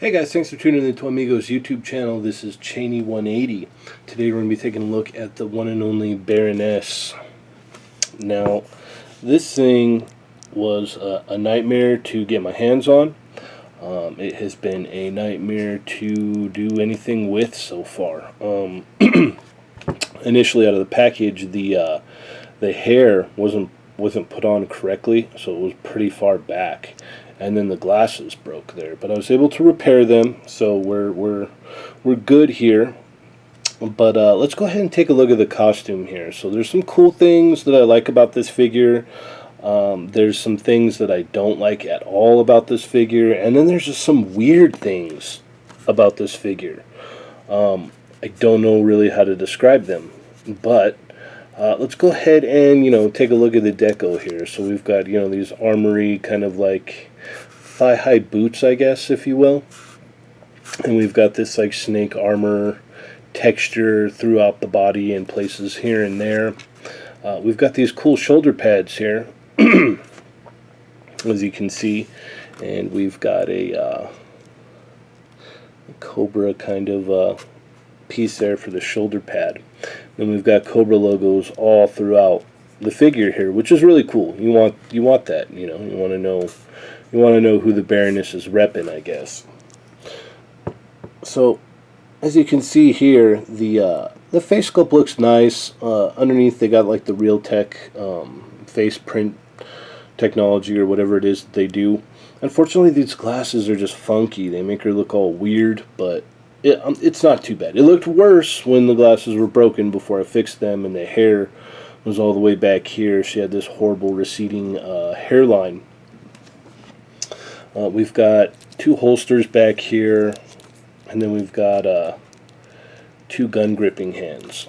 Hey guys, thanks for tuning in to Amigo's YouTube channel. This is Cheney180. Today we're going to be taking a look at the one and only Baroness. Now, this thing was a nightmare to get my hands on. It has been a nightmare to do anything with so far. Initially out of the package, the hair wasn't put on correctly, so it was pretty far back. And then the glasses broke there, but I was able to repair them, so we're good here. But let's go ahead and take a look at the costume here. So there's some cool things that I like about this figure. There's some things that I don't like at all about this figure, and then there's just some weird things about this figure. I don't know really how to describe them, but let's go ahead and take a look at the deco here. So we've got these armory kind of like thigh-high boots, I guess, if you will. And we've got this like snake armor texture throughout the body in places here and there. We've got these cool shoulder pads here, as you can see. And we've got a Cobra kind of piece there for the shoulder pad. Then we've got Cobra logos all throughout the figure here, which is really cool. You want that, you want to know who the Baroness is repping, I guess. So, as you can see here, the face sculpt looks nice. Underneath, they got like the Realtek face print technology or whatever it is that they do. Unfortunately, these glasses are just funky. They make her look all weird, but it's not too bad. It looked worse when the glasses were broken before I fixed them, and the hair was all the way back here. She had this horrible receding hairline. We've got two holsters back here, and then we've got two gun gripping hands.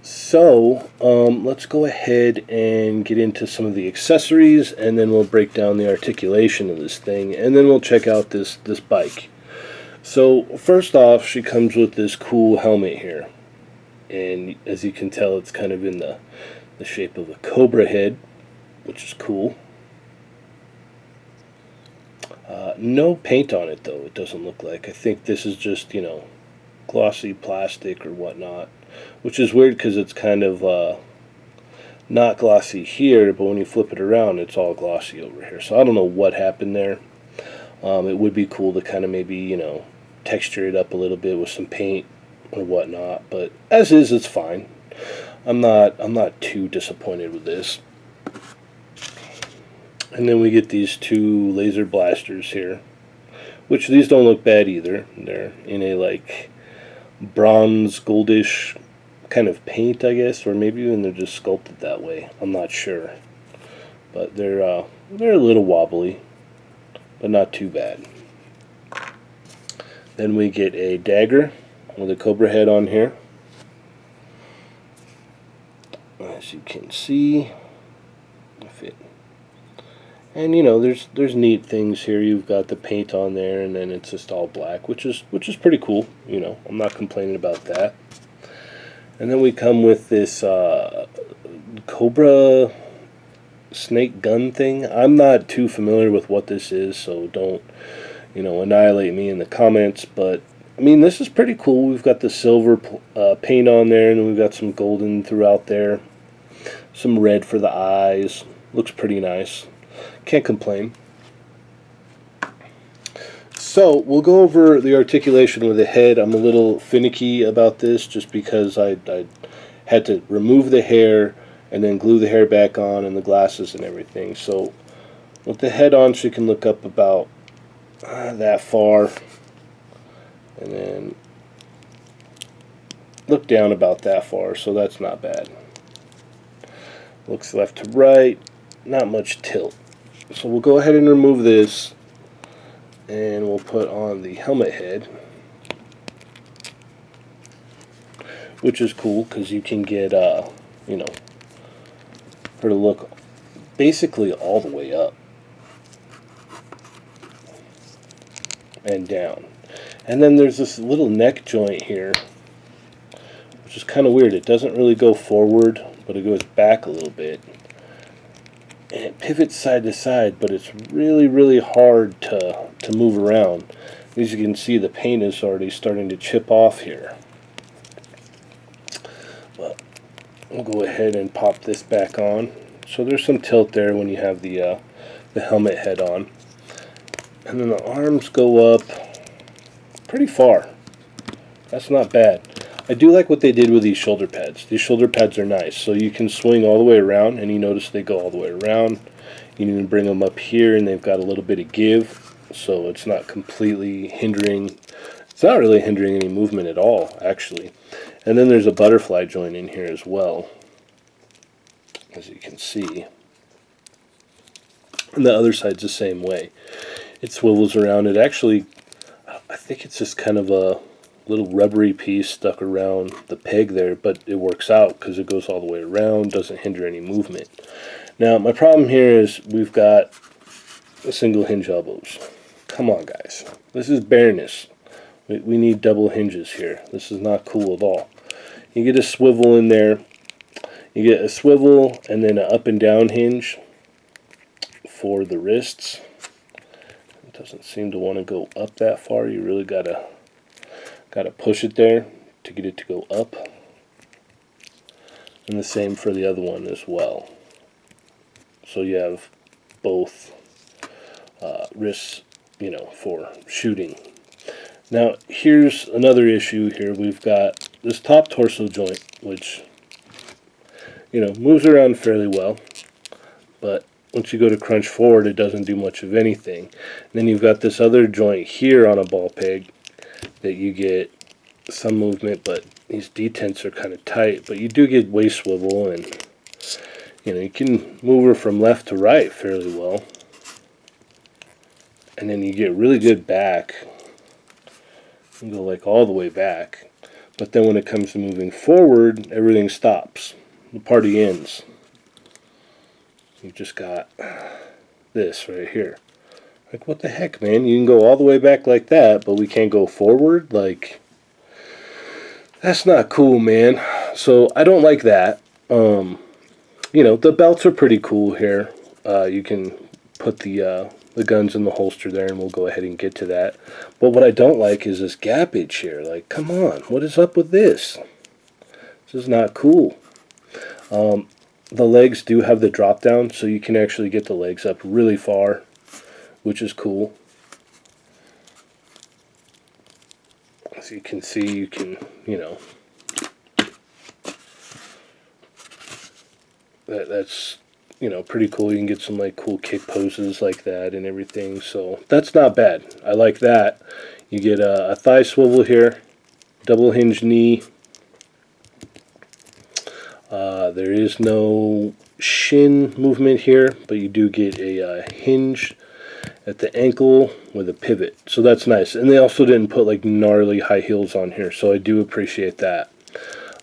So let's go ahead and get into some of the accessories, and then we'll break down the articulation of this thing, and then we'll check out this bike. So first off, she comes with this cool helmet here, and as you can tell, it's kind of in the shape of a cobra head, which is cool. No paint on it, though, it doesn't look like. I think this is just, glossy plastic or whatnot, which is weird because it's kind of not glossy here, but when you flip it around, it's all glossy over here. So I don't know what happened there. It would be cool to kind of maybe, texture it up a little bit with some paint or whatnot, but as is, it's fine. I'm not too disappointed with this. And then we get these two laser blasters here, which these don't look bad either. They're in a like bronze goldish kind of paint, I guess, or maybe even they're just sculpted that way. I'm not sure, but they're a little wobbly, but not too bad. Then we get a dagger with a cobra head on here, as you can see. And there's neat things here. You've got the paint on there, and then it's just all black, which is pretty cool. I'm not complaining about that. And then we come with this Cobra snake gun thing. I'm not too familiar with what this is, so don't annihilate me in the comments. But I mean, this is pretty cool. We've got the silver paint on there, and we've got some golden throughout there. Some red for the eyes. Looks pretty nice. Can't complain. So we'll go over the articulation with the head. I'm a little finicky about this just because I had to remove the hair and then glue the hair back on and the glasses and everything. So with the head on, she can look up about that far, and then look down about that far, so that's not bad. Looks left to right, not much tilt. So we'll go ahead and remove this, and we'll put on the helmet head, which is cool because you can get her to look basically all the way up and down. And then there's this little neck joint here, which is kind of weird. It doesn't really go forward, but it goes back a little bit. and it pivots side to side, but it's really hard to move around. As you can see, the paint is already starting to chip off here. But we'll go ahead and pop this back on. So there's some tilt there when you have the helmet head on. And then the arms go up pretty far. That's not bad. I do like what they did with these shoulder pads. These shoulder pads are nice. So you can swing all the way around, and you notice they go all the way around. You can bring them up here, and they've got a little bit of give. So it's not completely hindering. It's not really hindering any movement at all, actually. And then there's a butterfly joint in here as well, as you can see. And the other side's the same way. It swivels around. It actually, I think it's just kind of a little rubbery piece stuck around the peg there, but it works out because it goes all the way around, doesn't hinder any movement. Now, my problem here is we've got single hinge elbows. Come on, guys. This is Baroness. We need double hinges here. This is not cool at all. You get a swivel in there. You get a swivel and then an up and down hinge for the wrists. It doesn't seem to want to go up that far. You really gotta push it there to get it to go up. And the same for the other one as well. So you have both wrists, you know, for shooting. Now, here's another issue here. We've got this top torso joint, which, you know, moves around fairly well, but once you go to crunch forward, it doesn't do much of anything. And then you've got this other joint here on a ball peg that you get some movement, but these detents are kind of tight, but you do get waist swivel, and, you know, you can move her from left to right fairly well. And then you get really good back. You go like all the way back, but then when it comes to moving forward, everything stops. The party ends. You've just got this right here. Like, what the heck, man? You can go all the way back like that, but we can't go forward? Like, that's not cool, man. So I don't like that. You know, the belts are pretty cool here. You can put the guns in the holster there, and we'll go ahead and get to that. But what I don't like is this gappage here. Like, come on, what is up with this? This is not cool. The legs do have the drop down, so you can actually get the legs up really far, which is cool. As you can see, you can, you know, that's, you know, pretty cool. You can get some like cool kick poses like that and everything, so that's not bad. I like that. You get a thigh swivel here, double hinge knee. There is no shin movement here, but you do get a hinge at the ankle with a pivot, so that's nice. And they also didn't put like gnarly high heels on here, so I do appreciate that.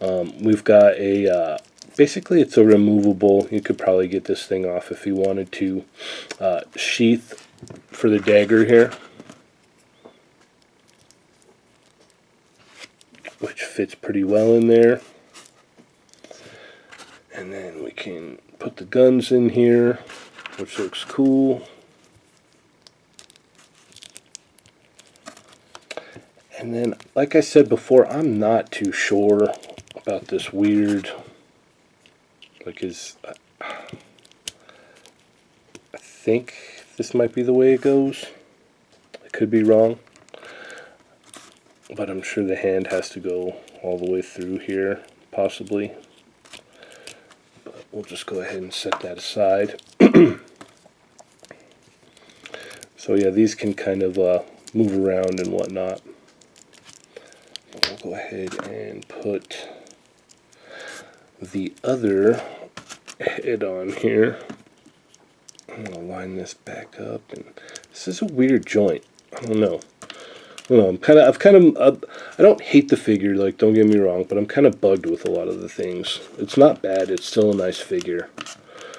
We've got a basically it's a removable, you could probably get this thing off if you wanted to, sheath for the dagger here, which fits pretty well in there. And then we can put the guns in here, which looks cool. And then, like I said before, I'm not too sure about this weird, like, I think this might be the way it goes. I could be wrong, but I'm sure the hand has to go all the way through here, possibly. But we'll just go ahead and set that aside. So yeah, these can kind of move around and whatnot. We'll go ahead and put the other head on here. I'm gonna line this back up, and this is a weird joint. I don't know. I don't hate the figure, like, don't get me wrong, but I'm kind of bugged with a lot of the things. It's not bad, it's still a nice figure.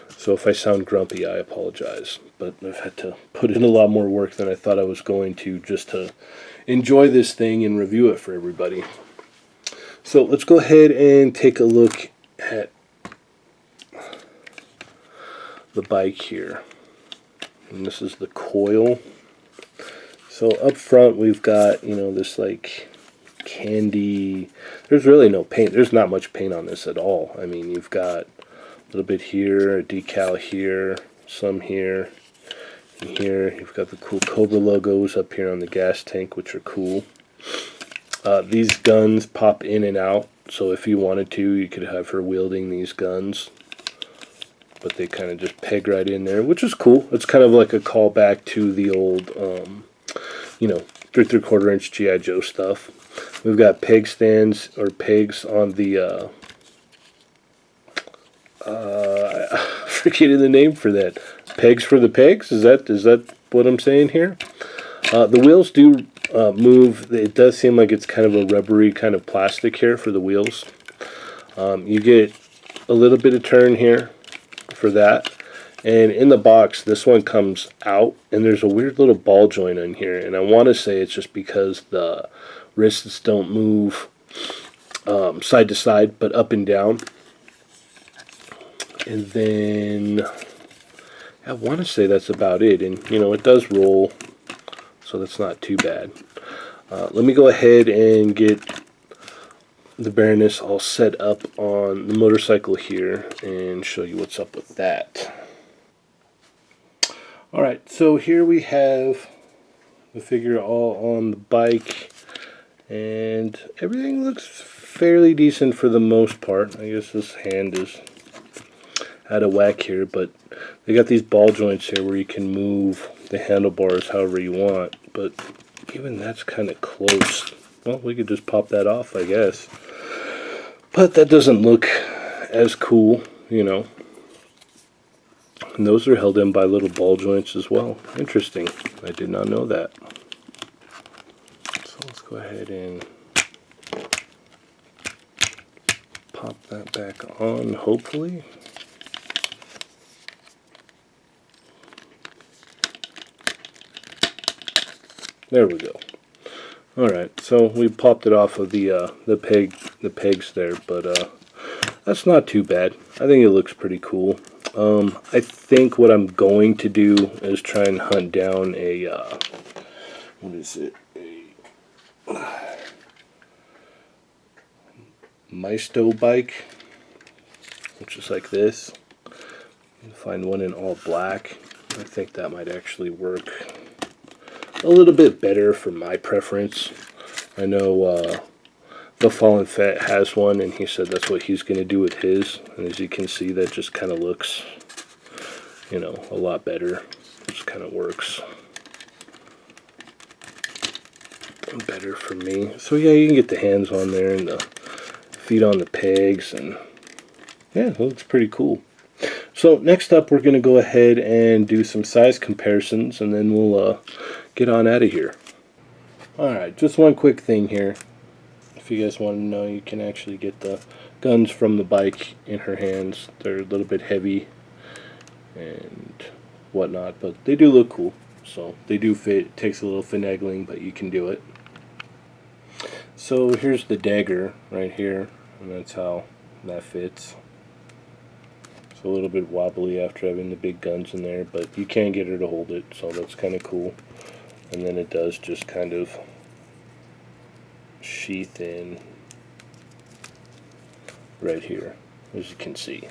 So if I sound grumpy, I apologize. But I've had to put in a lot more work than I thought I was going to, just to enjoy this thing and review it for everybody. So let's go ahead and take a look at the bike here. And this is the coil. So up front we've got, you know, this like candy. There's really no paint. There's not much paint on this at all. I mean, you've got a little bit here, a decal here, some here, and here. You've got the cool Cobra logos up here on the gas tank, which are cool. These guns pop in and out, so if you wanted to, you could have her wielding these guns. But they kind of just peg right in there, which is cool. It's kind of like a callback to the old, you know, 3 3/4 inch G.I. Joe stuff. We've got peg stands, or pegs on the, I'm forgetting the name for that. Pegs for the pegs? Is that what I'm saying here? The wheels do move. It does seem like it's kind of a rubbery kind of plastic here for the wheels. You get a little bit of turn here for that. And in the box, this one comes out, and there's a weird little ball joint in here. And I want to say it's just because the wrists don't move side to side, but up and down. And then I want to say that's about it. And, you know, it does roll, so that's not too bad. Let me go ahead and get the Baroness all set up on the motorcycle here and show you what's up with that. Alright, so here we have the figure all on the bike, and everything looks fairly decent for the most part. I guess this hand is out of whack here, but they got these ball joints here where you can move the handlebars however you want, but even that's kind of close. Well, we could just pop that off, I guess. But that doesn't look as cool, you know. And those are held in by little ball joints as well. Interesting. I did not know that. So let's go ahead and pop that back on, hopefully. There we go. Alright, so we popped it off of the pegs there, but that's not too bad. I think it looks pretty cool. I think what I'm going to do is try and hunt down a what is it? A Maisto bike, which is like this. Find one in all black. I think that might actually work a little bit better for my preference. I know the Fallen Fat has one, and he said that's what he's going to do with his. And as you can see, that just kind of looks, you know, a lot better. Just kind of works better for me. So yeah, you can get the hands on there and the feet on the pegs, and yeah, it looks pretty cool. So next up, we're going to go ahead and do some size comparisons, and then we'll get on out of here. Alright, just one quick thing here. If you guys want to know, you can actually get the guns from the bike in her hands. They're a little bit heavy and whatnot, but they do look cool. So they do fit. It takes a little finagling, but you can do it. So here's the dagger right here, and that's how that fits. It's a little bit wobbly after having the big guns in there, but you can get her to hold it, so that's kind of cool. And then it does just kind of sheath in right here, as you can see.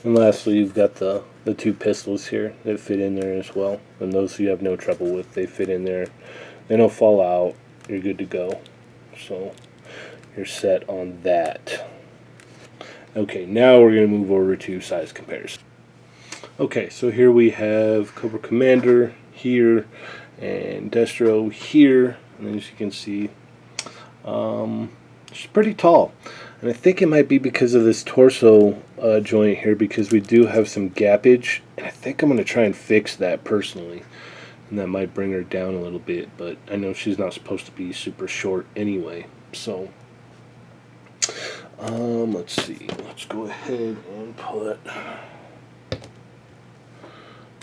And lastly, you've got the two pistols here that fit in there as well, and those you have no trouble with. They fit in there, they don't fall out, you're good to go. So you're set on that. Okay, now we're going to move over to size comparison. Okay, so here we have Cobra Commander here and Destro here, and as you can see, she's pretty tall, and I think it might be because of this torso joint here, because we do have some gappage, and I think I'm going to try and fix that personally, and that might bring her down a little bit, but I know she's not supposed to be super short anyway. So let's see, let's go ahead and put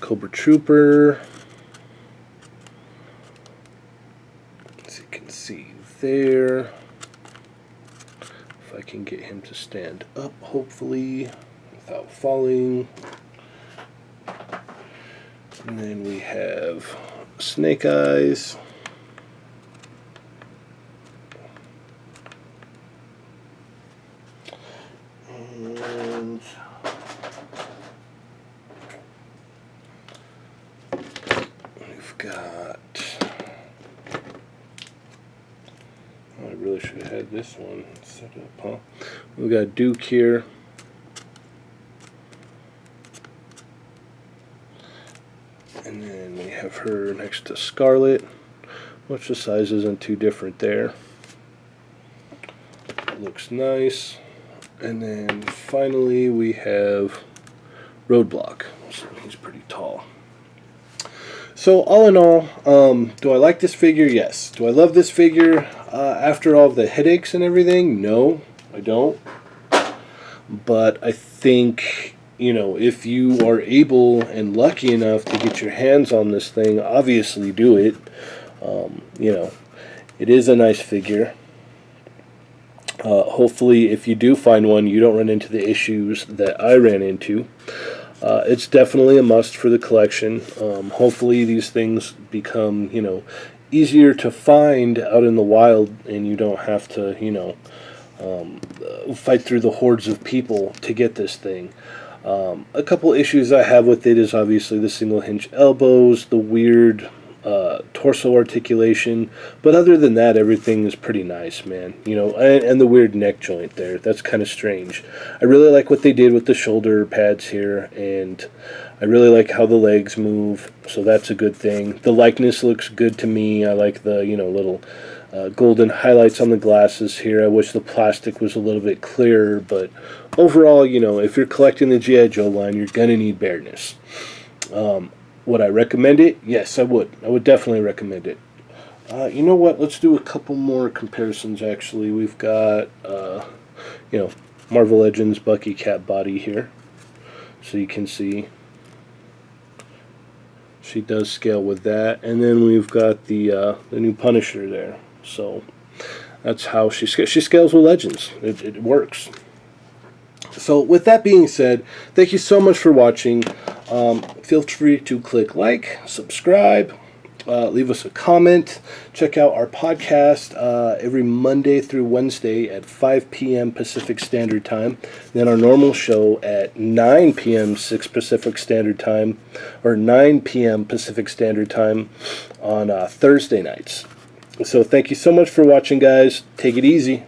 Cobra Trooper, as you can see there. If I can get him to stand up, hopefully, without falling. And then we have Snake Eyes. And we've got, oh, I really should have had this one set up, huh? We've got Duke here. And then we have her next to Scarlet, which the size isn't too different there. Looks nice. And then finally we have Roadblock. So he's pretty tall. So all in all, do I like this figure? Yes. Do I love this figure after all the headaches and everything? No, I don't. But I think, you know, if you are able and lucky enough to get your hands on this thing, obviously do it. You know, it is a nice figure. Hopefully, if you do find one, you don't run into the issues that I ran into. It's definitely a must for the collection. Hopefully these things become, you know, easier to find out in the wild, and you don't have to, you know, fight through the hordes of people to get this thing. A couple issues I have with it is obviously the single hinge elbows, the weird torso articulation, but other than that, everything is pretty nice, man. You know, and the weird neck joint there, that's kind of strange. I really like what they did with the shoulder pads here, and I really like how the legs move, so that's a good thing. The likeness looks good to me. I like the, you know, little golden highlights on the glasses here. I wish the plastic was a little bit clearer, but overall, you know, if you're collecting the G.I. Joe line, you're gonna need Baroness. Would I recommend it? Yes, I would. I would definitely recommend it. You know what? Let's do a couple more comparisons, actually. We've got, you know, Marvel Legends Bucky Cat body here. So you can see she does scale with that. And then we've got the new Punisher there. So that's how she scales. She scales with Legends. It works. So with that being said, thank you so much for watching. Feel free to click like, subscribe, leave us a comment. Check out our podcast every Monday through Wednesday at 5 p.m. Pacific Standard Time. Then our normal show at 9 p.m. 6 Pacific Standard Time, or 9 p.m. Pacific Standard Time on Thursday nights. So thank you so much for watching, guys. Take it easy.